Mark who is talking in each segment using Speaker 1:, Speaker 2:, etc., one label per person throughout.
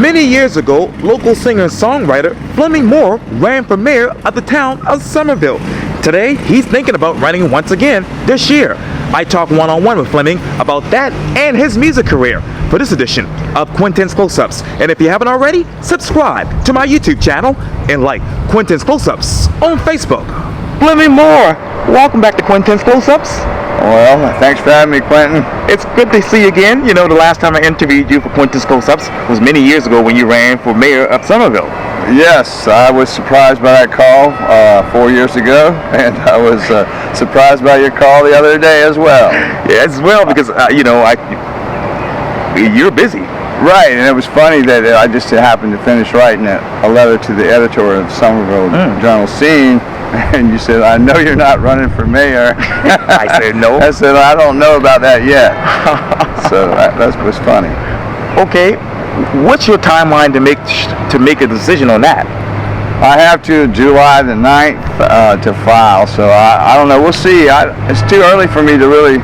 Speaker 1: Many years ago, local singer-songwriter Fleming Moore ran for mayor of the town of Summerville. Today, he's thinking about running once again this year. I talk one-on-one with Fleming about that and his music career for this edition of Quintin's Close-Ups. And if you haven't already, subscribe to my YouTube channel and like Quintin's Close-Ups on Facebook. Fleming Moore, welcome back to Quintin's Close-Ups.
Speaker 2: Well, thanks for having me, Quintin.
Speaker 1: It's good to see you again. You know, the last time I interviewed you for Quintin's Close-Ups was many years ago when you ran for mayor of Summerville.
Speaker 2: Yes, I was surprised by that call 4 years ago, and I was surprised by your call the other day as well.
Speaker 1: Yeah, as well, because, you're busy.
Speaker 2: Right, and it was funny that I just happened to finish writing a letter to the editor of Summerville Journal Scene, and you said, I know you're not running for mayor.
Speaker 1: I said, no.
Speaker 2: I said, I don't know about that yet. So that was funny.
Speaker 1: Okay, what's your timeline to make a decision on that?
Speaker 2: I have to July the 9th to file, so I don't know. We'll see. It's too early for me to really...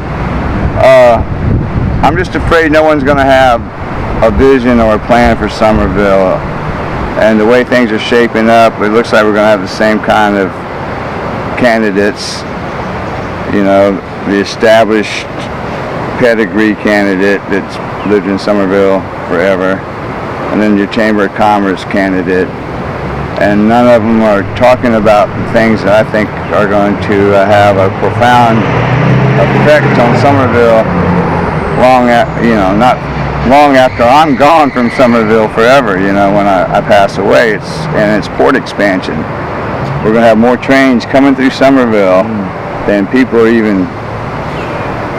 Speaker 2: I'm just afraid no one's going to have a vision or a plan for Summerville. And the way things are shaping up, it looks like we're going to have the same kind of candidates. You know, the established pedigree candidate that's lived in Summerville forever, and then your Chamber of Commerce candidate. And none of them are talking about the things that I think are going to have a profound effect on Summerville not long after I'm gone from Summerville forever, you know, when I pass away. It's port expansion. We're going to have more trains coming through Summerville than people even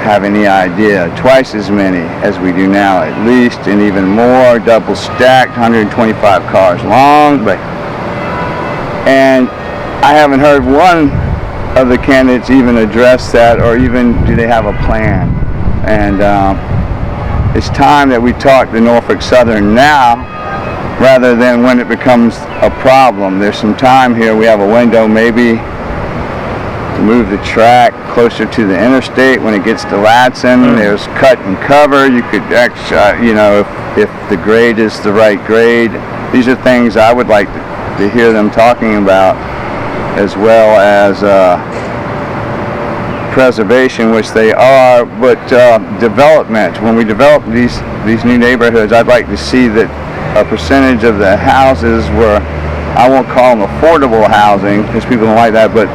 Speaker 2: have any idea. Twice as many as we do now, at least, and even more, double stacked, 125 cars long. And I haven't heard one of the candidates even address that, or even do they have a plan. And it's time that we talk to Norfolk Southern now rather than when it becomes a problem. There's some time here. We have a window maybe to move the track closer to the interstate when it gets to Ladson. There's cut and cover. You could actually, if the grade is the right grade. These are things I would like to hear them talking about, as well as preservation, which they are, but development. When we develop these new neighborhoods, I'd like to see that a percentage of the houses were, I won't call them affordable housing because people don't like that, but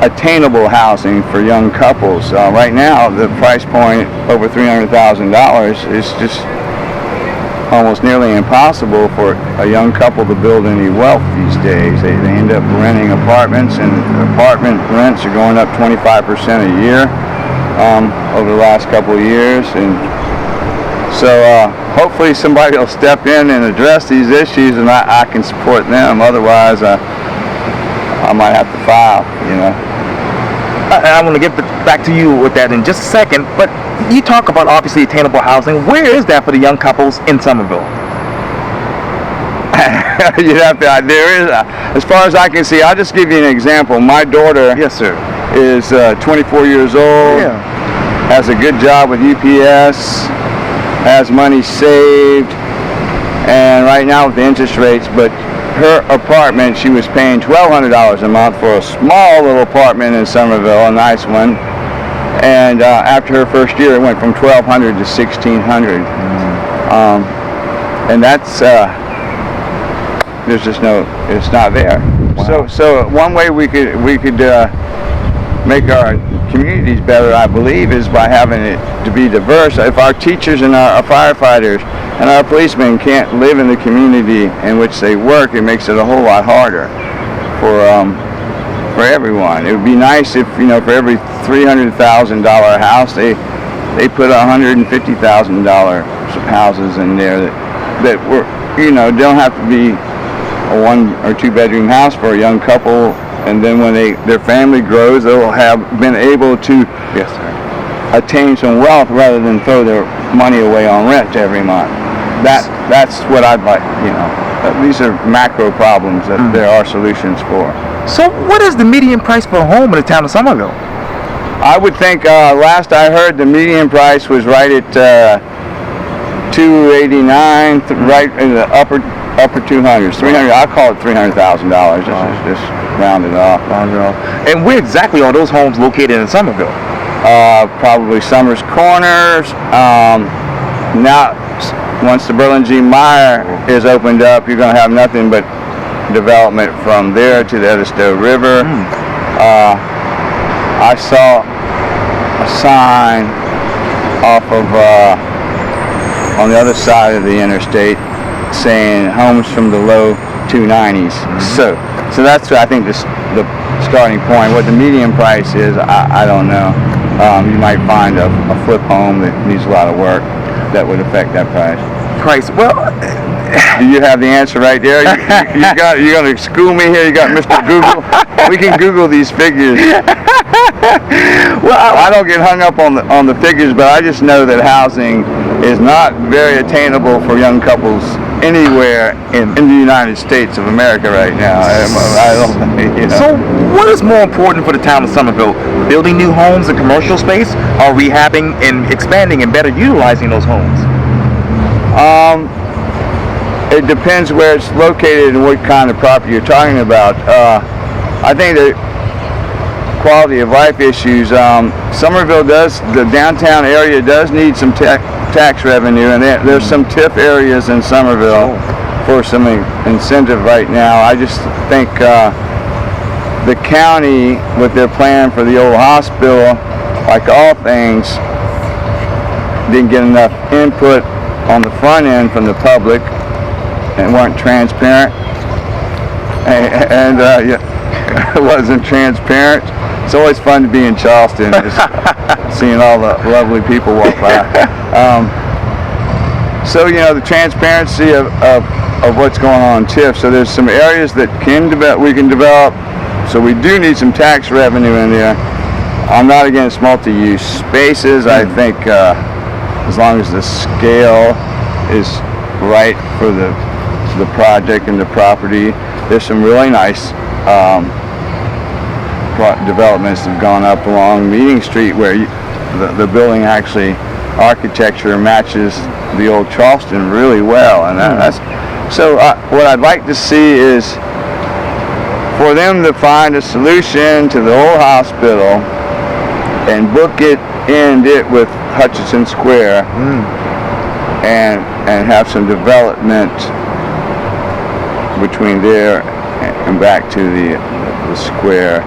Speaker 2: attainable housing for young couples. Right now, the price point over $300,000 is just almost nearly impossible for a young couple to build any wealth these days. They end up renting apartments, and apartment rents are going up 25% a year over the last couple of years. And so hopefully somebody will step in and address these issues, and I can support them. Otherwise, I might have to file, you know.
Speaker 1: I want to get back to you with that in just a second, but you talk about obviously attainable housing. Where is that for the young couples in Summerville?
Speaker 2: You'd have to, there is, as far as I can see, I'll just give you an example. My daughter is 24 years old, has a good job with UPS, has money saved, and right now with the interest rates, but her apartment, she was paying $1,200 a month for a small little apartment in Summerville, a nice one. And after her first year, it went from $1,200 to $1,600. And that's there's just it's not there. Wow. So one way we could make our communities better, I believe, is by having it to be diverse. If our teachers and our firefighters and our policemen can't live in the community in which they work, it makes it a whole lot harder for everyone. It would be nice if, for every $300,000 house, they put $150,000 houses in there that were, don't have to be a 1 or 2 bedroom house for a young couple. And then when their family grows, they'll have been able to attain some wealth rather than throw their money away on rent every month. That's what I'd like, These are macro problems that there are solutions for.
Speaker 1: So what is the median price per home in the town of Summerville?
Speaker 2: I would think, last I heard, the median price was right at 289, right in the upper 200s. 300. I call it $300,000. Just round it off.
Speaker 1: And where exactly are those homes located in Summerville?
Speaker 2: Probably Summers Corners. Now, once the Berlin G. Meyer is opened up, you're going to have nothing but development from there to the Edisto River. I saw a sign off of on the other side of the interstate saying homes from the low 290s. So that's I think the starting point. What the median price is, I don't know. You might find a flip home that needs a lot of work that would affect that price.
Speaker 1: Well,
Speaker 2: do you have the answer right there? You're going to school me here? You got Mr. Google? We can Google these figures.
Speaker 1: Well,
Speaker 2: I don't get hung up on the figures, but I just know that housing is not very attainable for young couples anywhere in the United States of America right now. I don't,
Speaker 1: So what is more important for the town of Summerville? Building new homes and commercial space, or rehabbing and expanding and better utilizing those homes?
Speaker 2: It depends where it's located and what kind of property you're talking about. I think that quality of life issues, Summerville the downtown area does need some tax revenue, and there's some TIF areas in Summerville for some incentive right now. I just think the county, with their plan for the old hospital, like all things, didn't get enough input on the front end from the public and weren't transparent, and it wasn't transparent. It's always fun to be in Charleston, just seeing all the lovely people walk by. So the transparency of what's going on in TIF. So there's some areas that we can develop. So we do need some tax revenue in there. I'm not against multi-use spaces. I think as long as the scale is right for the project and the property, there's some really nice developments that have gone up along Meeting Street where the building actually architecture matches the old Charleston really well, and that's so. What I'd like to see is for them to find a solution to the old hospital and end it with Hutchinson Square, and have some development between there and back to the square.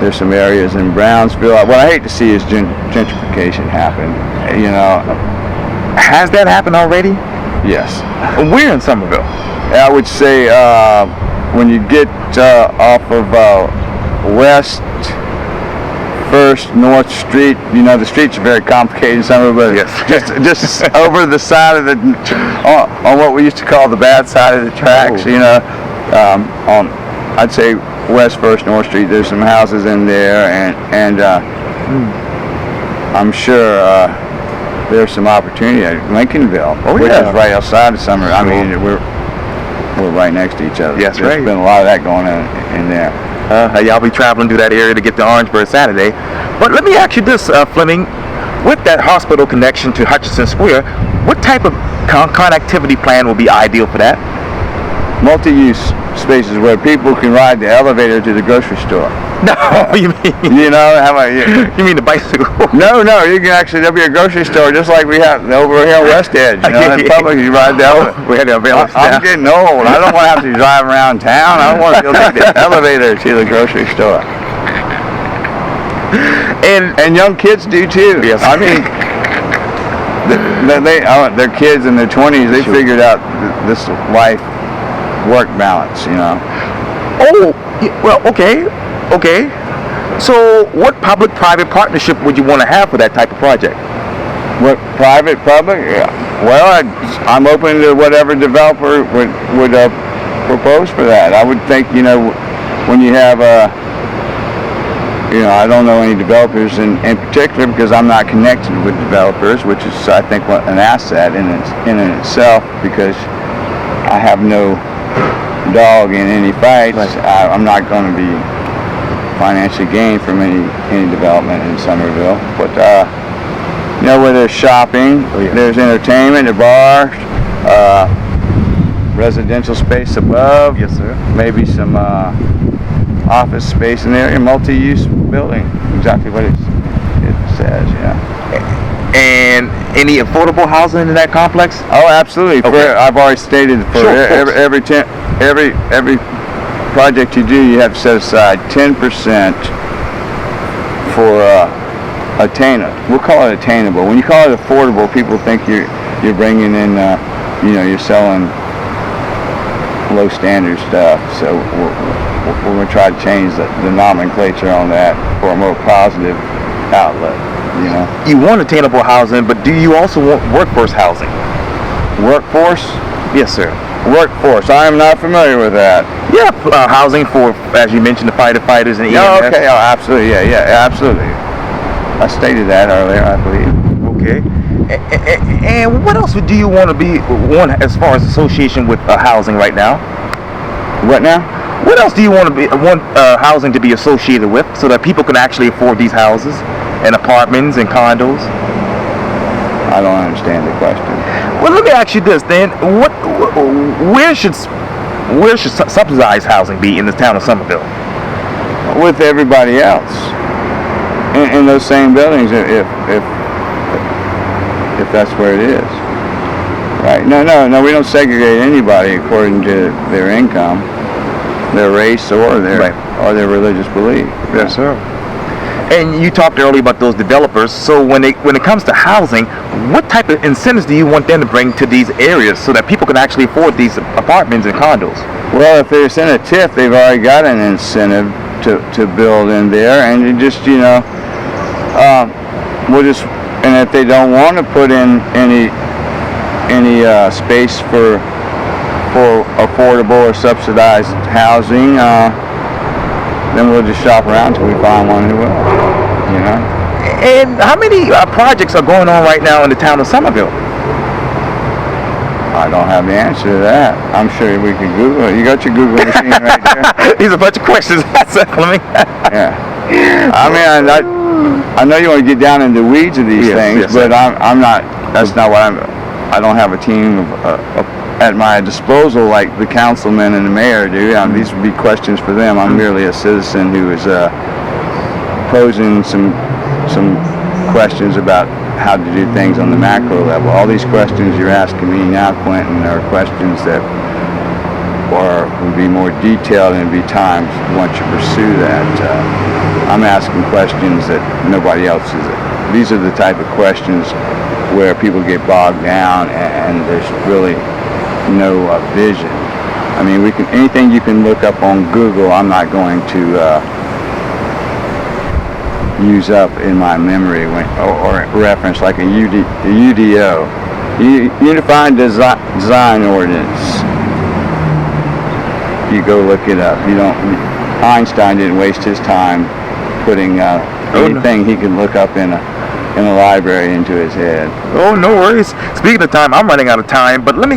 Speaker 2: There's some areas in Brownsville. What I hate to see is gentrification happen.
Speaker 1: Has that happened already?
Speaker 2: Yes.
Speaker 1: Where in Summerville?
Speaker 2: I would say when you get off of West First North Street, the streets are very complicated in Summerville, but
Speaker 1: yes.
Speaker 2: just over the side of on what we used to call the bad side of the tracks, on I'd say West First North Street, there's some houses in there, and I'm sure there's some opportunity at Lincolnville, which is right outside of Summer. I mean, we're right next to each other.
Speaker 1: Yes,
Speaker 2: there's been a lot of that going on in there.
Speaker 1: Y'all be traveling through that area to get to Orangeburg Saturday. But let me ask you this, Fleming. With that hospital connection to Hutchinson Square, what type of connectivity plan will be ideal for that?
Speaker 2: Multi-use spaces where people can ride the elevator to the grocery store.
Speaker 1: No, you mean?
Speaker 2: How about you?
Speaker 1: You mean the bicycle?
Speaker 2: No, you can actually, there'll be a grocery store just like we have over here on West Edge. In public, you ride the elevator.
Speaker 1: We had the available
Speaker 2: I'm getting old. I don't want to have to drive around town. I don't want to be able to take the elevator to the grocery store. And young kids do too.
Speaker 1: Yes.
Speaker 2: I mean, they're kids in their 20s. They figured out this life-work balance.
Speaker 1: Oh, well, okay. So what public-private partnership would you want to have for that type of project?
Speaker 2: What private-public? Yeah. Well, I'm open to whatever developer would propose for that. I would think, when you have I don't know any developers in particular because I'm not connected with developers, which is, I think, an asset in itself, because I have no dog in any fights. I'm not going to be financially gained from any development in Summerville. But You know, where there's shopping, there's entertainment, a bar, residential space above.
Speaker 1: Yes, sir.
Speaker 2: Maybe some office space in there, a multi-use building. Exactly what it says, yeah.
Speaker 1: And any affordable housing in that complex?
Speaker 2: Oh, absolutely.
Speaker 1: Okay.
Speaker 2: I've already stated for every project you do, you have to set aside 10% for attainable. We'll call it attainable. When you call it affordable, people think you're bringing in, you're selling low standard stuff. So we're going to try to change the nomenclature on that for a more positive outlet.
Speaker 1: You want attainable housing, but do you also want workforce housing?
Speaker 2: Workforce?
Speaker 1: Yes, sir.
Speaker 2: Workforce. I am not familiar with that.
Speaker 1: Yeah, housing for, as you mentioned, the firefighters and EMS.
Speaker 2: Oh, okay. Oh, absolutely. Yeah, absolutely. I stated that earlier, I believe.
Speaker 1: Okay. And what else do you want as far as association with housing right now?
Speaker 2: What now?
Speaker 1: What else do you want housing to be associated with so that people can actually afford these houses and apartments and condos?
Speaker 2: I don't understand the question.
Speaker 1: Well, let me ask you this then: where should subsidized housing be in the town of Summerville?
Speaker 2: With everybody else in those same buildings, if that's where it is. Right? No, we don't segregate anybody according to their income, their race, or their religious belief.
Speaker 1: Yes, sir. And you talked earlier about those developers. So when it comes to housing, what type of incentives do you want them to bring to these areas so that people can actually afford these apartments and condos?
Speaker 2: Well, if they're in a TIF, they've already got an incentive to build in there, and you just and if they don't want to put in any space for affordable or subsidized housing, then we'll just shop around till we find one who will.
Speaker 1: And how many projects are going on right now in the town of Summerville?
Speaker 2: I don't have the answer to that. I'm sure we can Google it. You got your Google machine right there.
Speaker 1: These are a bunch of questions. Fleming.
Speaker 2: Yeah. I mean, I know you want to get down into the weeds of these things, but I'm not. That's not what I don't have a team at my disposal like the councilman and the mayor do. These would be questions for them. I'm merely a citizen who is posing some questions about how to do things on the macro level. All these questions you're asking me now, Quintin, are questions that would be more detailed and be times once you pursue that. I'm asking questions that nobody else is. These are the type of questions where people get bogged down and there's really no vision. I mean, anything you can look up on Google, I'm not going to use up in my memory or reference like a UDO, Unified Design Ordinance. You go look it up. Einstein didn't waste his time putting anything he could look up in a library into his head.
Speaker 1: Oh, no worries. Speaking of time, I'm running out of time, but let me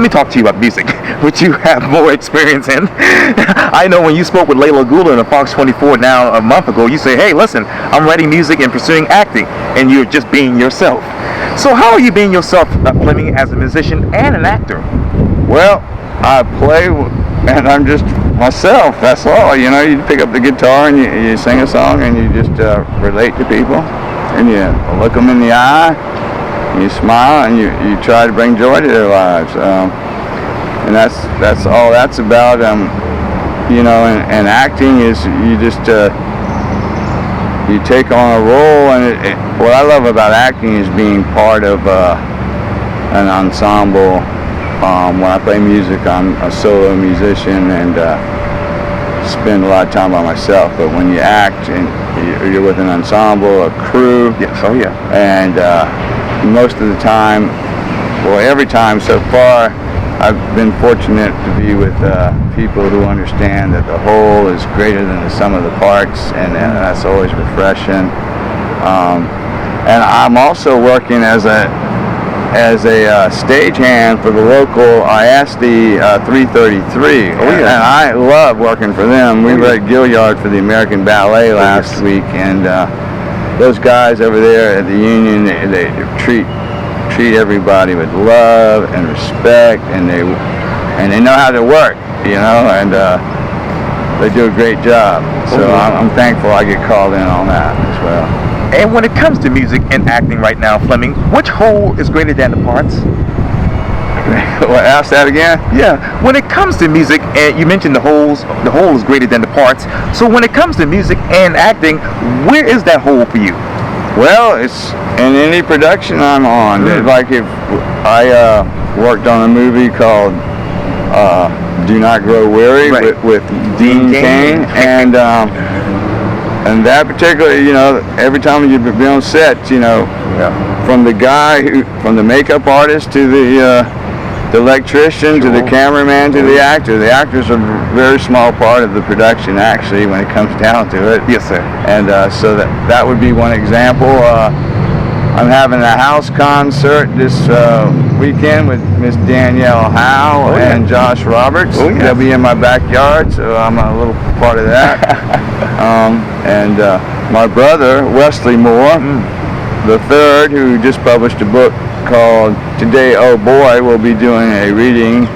Speaker 1: talk to you about music, which you have more experience in. I know when you spoke with Layla Gula in Fox 24 now a month ago, you say, hey, listen, I'm writing music and pursuing acting, and you're just being yourself. So how are you being yourself, Fleming, as a musician and an actor?
Speaker 2: Well, I play and I'm just myself, that's all. You pick up the guitar and you sing a song and you just relate to people. And you look them in the eye, and you smile, and you try to bring joy to their lives. And that's all that's about. And acting is you just you take on a role. And what I love about acting is being part of an ensemble. When I play music, I'm a solo musician and spend a lot of time by myself. But when you act and you're with an ensemble, a crew.
Speaker 1: Yes, oh yeah.
Speaker 2: And most of the time, well, every time so far, I've been fortunate to be with people who understand that the whole is greater than the sum of the parts, and that's always refreshing. And I'm also working as a stagehand for the local IASD 333. Oh, yeah. And I love working for them. We were at Gilliard for the American Ballet last week, and those guys over there at the union, they treat everybody with love and respect, and they know how to work, and they do a great job. So I'm thankful I get called in on that as well.
Speaker 1: And when it comes to music and acting right now, Fleming, which whole is greater than the parts?
Speaker 2: What, ask that again?
Speaker 1: Yeah, when it comes to music, and you mentioned the whole is greater than the parts. So when it comes to music and acting, where is that whole for you?
Speaker 2: Well, it's in any production I'm on. Like if I worked on a movie called Do Not Grow Weary with Dean Cain, and that particular, every time you be on set, from the guy from the makeup artist to the electrician to the cameraman to the actor. The actor's a very small part of the production, actually, when it comes down to it.
Speaker 1: Yes, sir.
Speaker 2: And so that would be one example. I'm having a house concert this weekend with Miss Danielle Howe and Josh Roberts. They'll be in my backyard, so I'm a little part of that. And my brother, Wesley Moore, the third, who just published a book called Today Oh Boy, will be doing a reading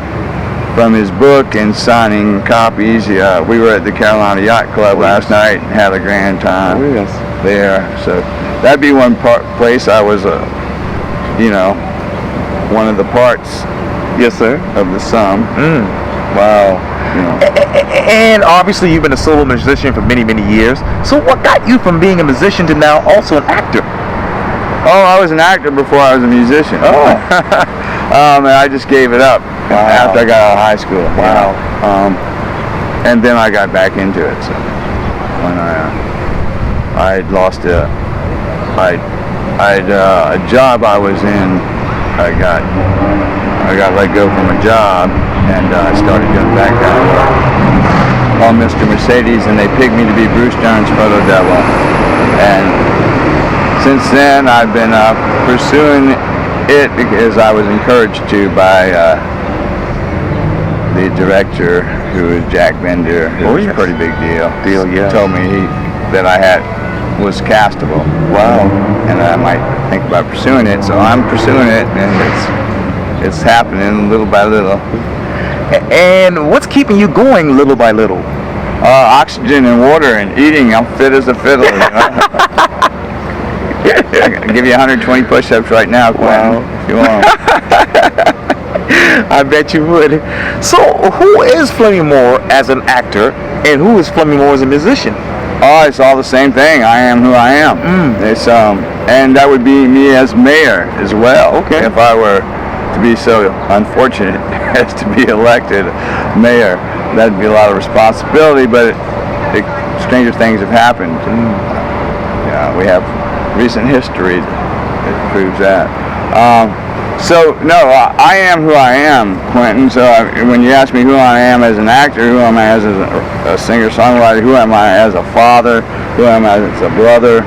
Speaker 2: from his book and signing copies. We were at the Carolina Yacht Club last night and had a grand time there. So that'd be one place I was, one of the parts.
Speaker 1: Yes, sir.
Speaker 2: Of the sum.
Speaker 1: Wow. And obviously you've been a solo musician for many, many years. So what got you from being a musician to now also an actor?
Speaker 2: Oh, I was an actor before I was a musician. And I just gave it up after I got out of high school.
Speaker 1: Wow.
Speaker 2: And then I got back into it. So when I'd lost a job I was in, I got let go from a job, and I started doing background work on Mr. Mercedes, and they picked me to be Bruce Dern's photo devil. And since then, I've been pursuing it because I was encouraged to by the director, who is Jack Bender, who was a pretty big deal. He told me that I was castable.
Speaker 1: Wow.
Speaker 2: And I might think about pursuing it, so I'm pursuing it, and it's happening little by little.
Speaker 1: And what's keeping you going little by little?
Speaker 2: Oxygen and water and eating. I'm fit as a fiddle. I can give you 120 push-ups right now, Quintin, if you want.
Speaker 1: I bet you would. So, who is Fleming Moore as an actor, and who is Fleming Moore as a musician?
Speaker 2: Oh, it's all the same thing. I am who I am. It's and that would be me as mayor as well.
Speaker 1: Okay.
Speaker 2: If I were to be so unfortunate as to be elected mayor, that'd be a lot of responsibility. But stranger things have happened. We have recent history that proves that. So no, I am who I am, Quintin. So when you ask me who I am as an actor, who am I as a singer-songwriter, who am I as a father, who am I as a brother,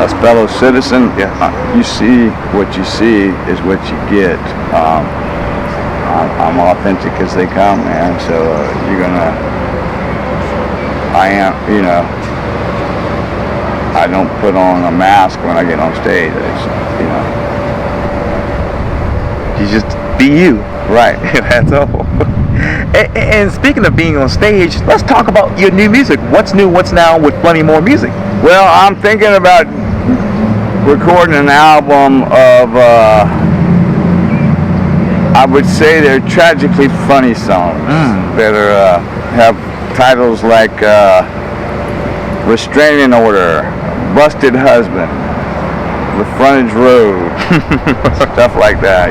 Speaker 2: a fellow citizen, you see what you see is what you get. I'm authentic as they come, man. So I am, I don't put on a mask when I get on stage.
Speaker 1: You just be you.
Speaker 2: Right.
Speaker 1: That's all. And speaking of being on stage, let's talk about your new music. What's new, what's now with Fleming Moore music?
Speaker 2: Well, I'm thinking about recording an album of, I would say they're tragically funny songs that have titles like Restraining Order, Busted Husband, The Frontage Road, stuff like that,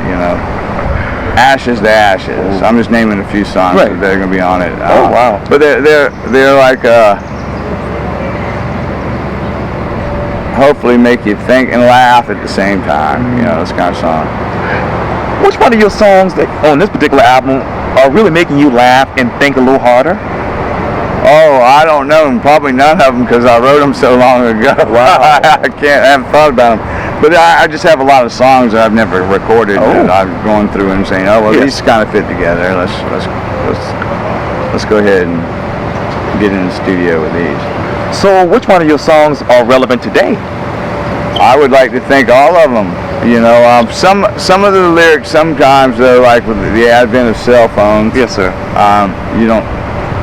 Speaker 2: Ashes to Ashes. I'm just naming a few songs that are going to be on it.
Speaker 1: Wow.
Speaker 2: But they're like hopefully make you think and laugh at the same time, this kind of song.
Speaker 1: Which one of your songs that on this particular album are really making you laugh and think a little harder?
Speaker 2: Oh, I don't know, probably none of them because I wrote them so long ago.
Speaker 1: Wow.
Speaker 2: I haven't thought about them. But I just have a lot of songs that I've never recorded that I've gone through and saying, these kind of fit together. Let's go ahead and get in the studio with these.
Speaker 1: So which one of your songs are relevant today?
Speaker 2: I would like to thank all of them. You know, some of the lyrics sometimes though, like with the advent of cell phones.
Speaker 1: Yes, sir.
Speaker 2: You don't,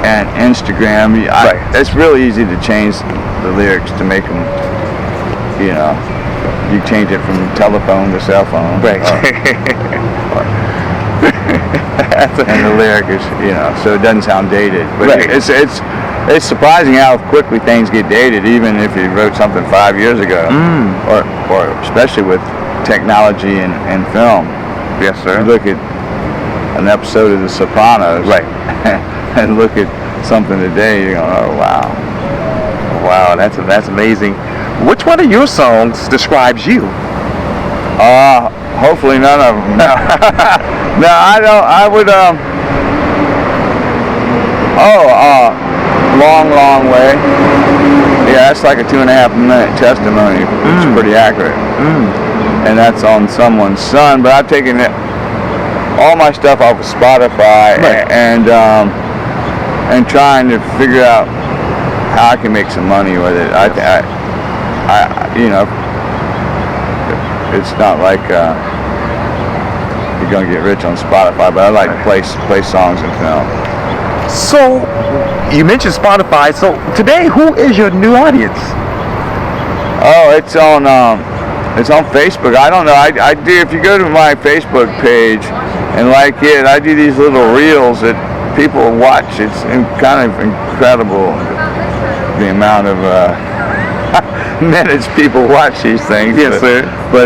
Speaker 2: and Instagram. It's really easy to change the lyrics to make them. You know, you change it from telephone to cell phone.
Speaker 1: Right.
Speaker 2: And the lyric is, you know, so it doesn't sound dated. But
Speaker 1: right.
Speaker 2: It's surprising how quickly things get dated, even if you wrote something 5 years ago, or especially with technology and film.
Speaker 1: Yes, sir.
Speaker 2: You look at an episode of The Sopranos,
Speaker 1: Right.
Speaker 2: and look at something today, you go, oh wow,
Speaker 1: wow, that's amazing. Which one of your songs describes you?
Speaker 2: Hopefully none of them. No, no, I don't. I would. Long way. Yeah, that's like a 2.5 minute testimony. It's pretty accurate. And that's on someone's son. But I've taken all my stuff off of Spotify,
Speaker 1: right.
Speaker 2: and trying to figure out how I can make some money with it. I you know, it's not like you're gonna get rich on Spotify, but I like to play songs and film.
Speaker 1: So, you mentioned Spotify. So today, who is your new audience?
Speaker 2: Oh, it's on Facebook. I don't know. I do. If you go to my Facebook page and like it, I do these little reels that people watch. It's kind of incredible the amount of minutes people watch these things.
Speaker 1: Yes, sir.
Speaker 2: But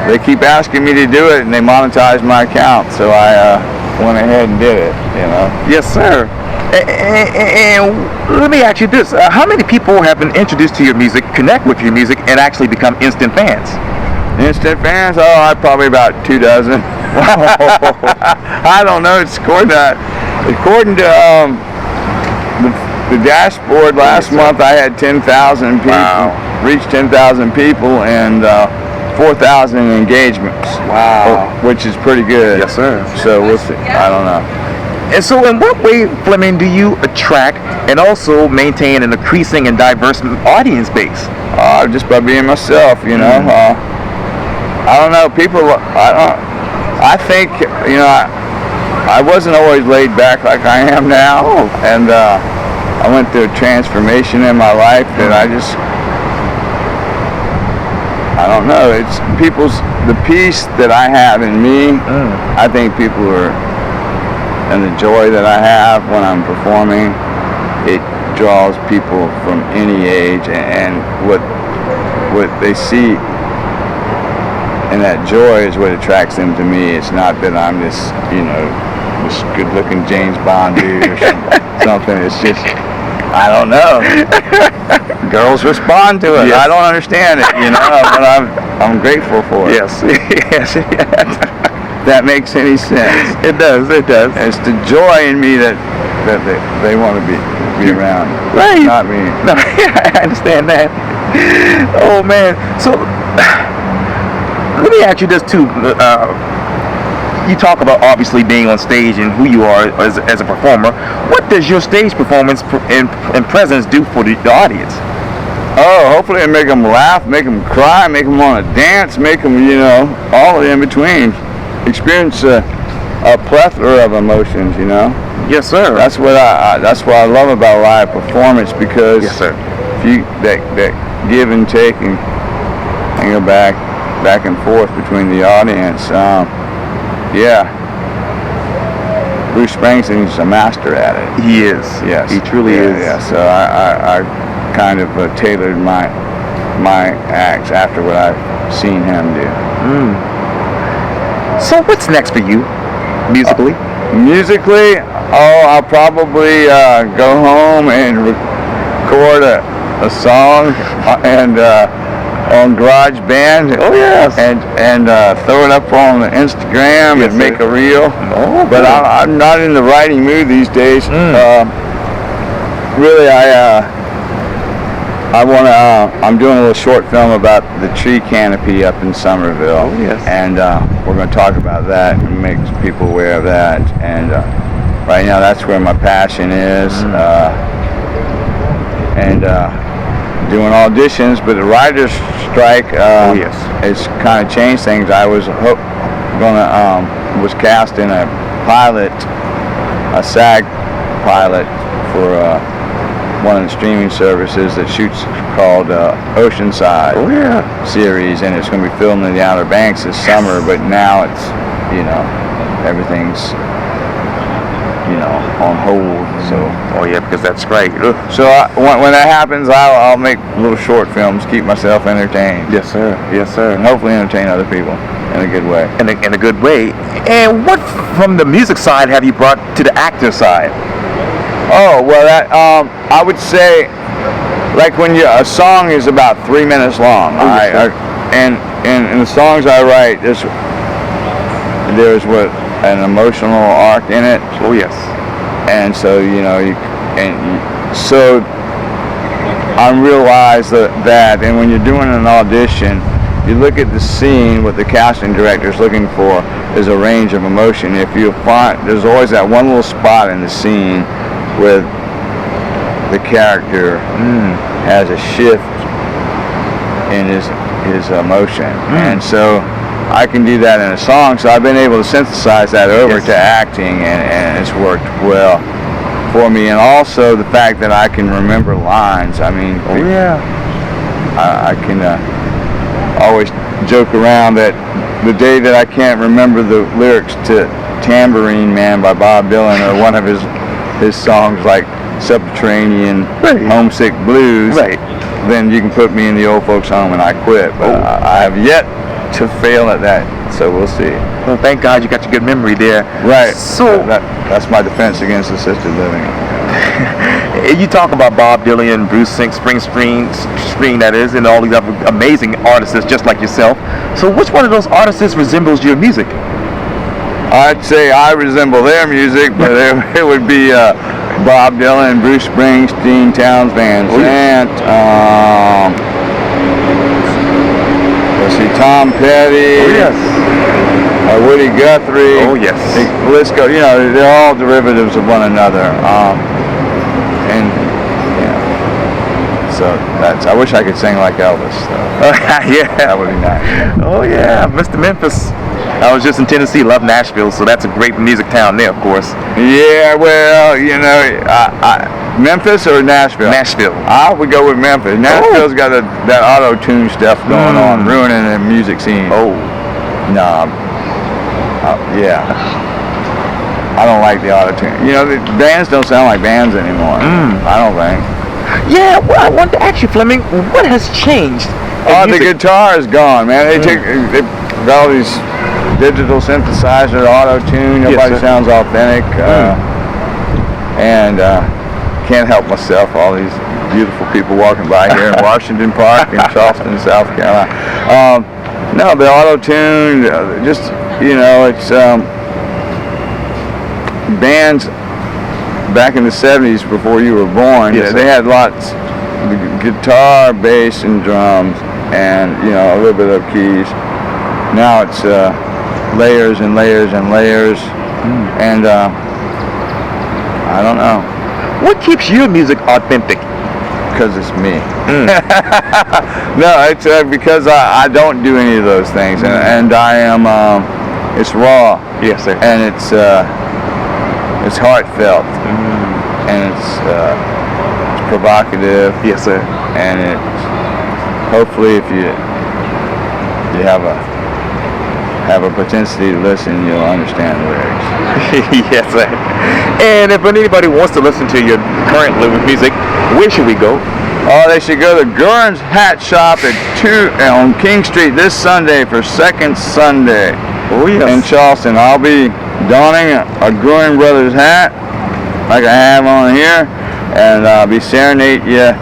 Speaker 2: they keep asking me to do it, and they monetize my account, so I went ahead and did it. You know.
Speaker 1: Yes, sir. And let me ask you this: how many people have been introduced to your music, connect with your music, and actually become instant fans?
Speaker 2: Instant fans? Oh, probably about 2 dozen. I don't know. It's according to the dashboard last month. I had 10,000 people.
Speaker 1: Wow.
Speaker 2: Reached 10,000 people and 4,000 engagements.
Speaker 1: Wow.
Speaker 2: Which is pretty good.
Speaker 1: Yes, sir.
Speaker 2: So we'll see. I don't know.
Speaker 1: And so, in what way, Fleming, do you attract and also maintain an increasing and diverse audience base?
Speaker 2: Just by being myself, you know. I don't know. People. I think, you know, I wasn't always laid back like I am now, and I went through a transformation in my life that I don't know. It's the peace that I have in me. I think people and the joy that I have when I'm performing, it draws people from any age, and what they see and that joy is what attracts them to me. It's not that I'm this, you know, this good-looking James Bond dude or something. It's just, I don't know. Girls respond to it.
Speaker 1: Yes.
Speaker 2: I don't understand it, you know, but I'm grateful for it.
Speaker 1: Yes. Yes.
Speaker 2: That makes any sense.
Speaker 1: It does. It does.
Speaker 2: It's the joy in me that they want to be around.
Speaker 1: Right.
Speaker 2: Not me.
Speaker 1: No, I understand that. Oh man. So let me ask you this too. You talk about obviously being on stage and who you are as a performer. What does your stage performance and presence do for the audience?
Speaker 2: Oh, hopefully I make them laugh, make them cry, make them want to dance, make them, you know, all in between. Experience a plethora of emotions, you know.
Speaker 1: Yes, sir.
Speaker 2: That's what I love about live performance, because
Speaker 1: yes, sir.
Speaker 2: If you that give and take and go back and forth between the audience. Yeah, Bruce Springsteen's a master at it.
Speaker 1: He is.
Speaker 2: Yes,
Speaker 1: he truly is.
Speaker 2: Yeah. So I kind of tailored my acts after what I've seen him do.
Speaker 1: So what's next for you, musically?
Speaker 2: Musically, I'll probably go home and record a song and on GarageBand.
Speaker 1: Oh yes.
Speaker 2: And throw it up on Instagram and make a reel.
Speaker 1: Oh,
Speaker 2: but I'm not in the writing mood these days. Really, I'm doing a little short film about the tree canopy up in Summerville.
Speaker 1: Oh, yes.
Speaker 2: And we're going to talk about that and make people aware of that. And right now, that's where my passion is. doing auditions, but the writer's strike
Speaker 1: yes.
Speaker 2: has kind of changed things. I was was cast in a pilot, a SAG pilot for one of the streaming services that shoots called Oceanside series, and it's going to be filmed in the Outer Banks this summer. But now it's, everything's on hold. So
Speaker 1: because that's great.
Speaker 2: so when that happens, I'll make little short films, keep myself entertained.
Speaker 1: Yes, sir. Yes, sir.
Speaker 2: And hopefully entertain other people in a good way.
Speaker 1: In a good way. And what from the music side have you brought to the actor side?
Speaker 2: Oh, well, that I would say, like when a song is about 3 minutes long, and the songs I write, there's what an emotional arc in it.
Speaker 1: Oh yes.
Speaker 2: And so so I realize that, and when you're doing an audition, you look at the scene. What the casting director is looking for is a range of emotion. If you find there's always that one little spot in the scene where the character has a shift in his emotion, and so I can do that in a song. So I've been able to synthesize that over to acting, and it's worked well for me. And also the fact that I can remember lines. I mean, I can always joke around that the day that I can't remember the lyrics to Tambourine Man by Bob Dylan or one of his songs like Subterranean Homesick Blues, then you can put me in the old folks home and I quit. But I have yet to fail at that, so we'll see.
Speaker 1: Well, thank God you got your good memory there.
Speaker 2: Right.
Speaker 1: So
Speaker 2: that's my defense against assisted living.
Speaker 1: You talk about Bob Dylan, Bruce Springsteen, that is, and all these other amazing artists just like yourself. So which one of those artists resembles your music?
Speaker 2: I'd say I resemble their music, but it would be Bob Dylan, Bruce Springsteen, Townes Van Zandt, let's see, Tom Petty, Woody Guthrie.
Speaker 1: Oh yes.
Speaker 2: The list goes. They're all derivatives of one another. So I wish I could sing like Elvis. That would be nice.
Speaker 1: Oh yeah, Mr. Memphis. I was just in Tennessee, love Nashville, so that's a great music town there, of course.
Speaker 2: Yeah, well, Memphis or Nashville?
Speaker 1: Nashville.
Speaker 2: I would go with Memphis. Nashville's got that auto-tune stuff going on, ruining the music scene.
Speaker 1: Oh.
Speaker 2: No. I don't like the auto-tune. The bands don't sound like bands anymore. I don't think.
Speaker 1: Yeah, well, I wanted to ask you, Fleming, what has changed?
Speaker 2: The guitar is gone, man. They got all these digital synthesizer, auto-tune. Nobody sounds authentic. And can't help myself. All these beautiful people walking by here in Washington Park in Charleston, South Carolina. No, the auto-tune, it's bands back in the 70s before you were born. They had lots of guitar, bass, and drums, and a little bit of keys. Now it's layers and layers and layers, and I don't know.
Speaker 1: What keeps your music authentic?
Speaker 2: Because it's me. No, it's because I don't do any of those things, and I am. It's raw.
Speaker 1: Yes, sir.
Speaker 2: And it's heartfelt, and it's provocative.
Speaker 1: Yes, sir.
Speaker 2: And it's hopefully if you have a propensity to listen, you'll understand the lyrics.
Speaker 1: Yes, sir. And if anybody wants to listen to your current music, where should we go?
Speaker 2: Oh, they should go to Gurin's Hat Shop at 2 on King Street this Sunday for Second Sunday.
Speaker 1: Oh yes.
Speaker 2: In Charleston. I'll be donning a Gurin Brothers hat like I have on here, and I'll be serenading you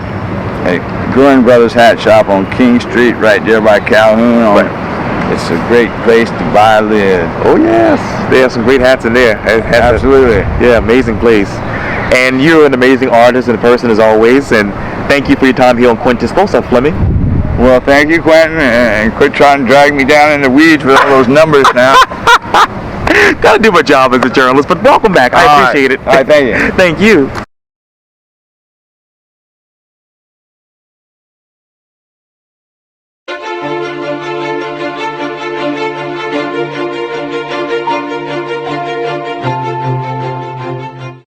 Speaker 2: at Gurin Brothers Hat Shop on King Street right there by Calhoun. It's a great place to buy a lid.
Speaker 1: Oh yes, they have some great hats in there.
Speaker 2: Absolutely.
Speaker 1: Amazing place. And you're an amazing artist and person as always, and thank you for your time here on Quintin Sposa, Fleming.
Speaker 2: Well, thank you, Quintin, and quit trying to drag me down in the weeds with all those numbers now.
Speaker 1: Gotta do my job as a journalist, but welcome back. I appreciate it.
Speaker 2: All right, thank you.
Speaker 1: Thank you.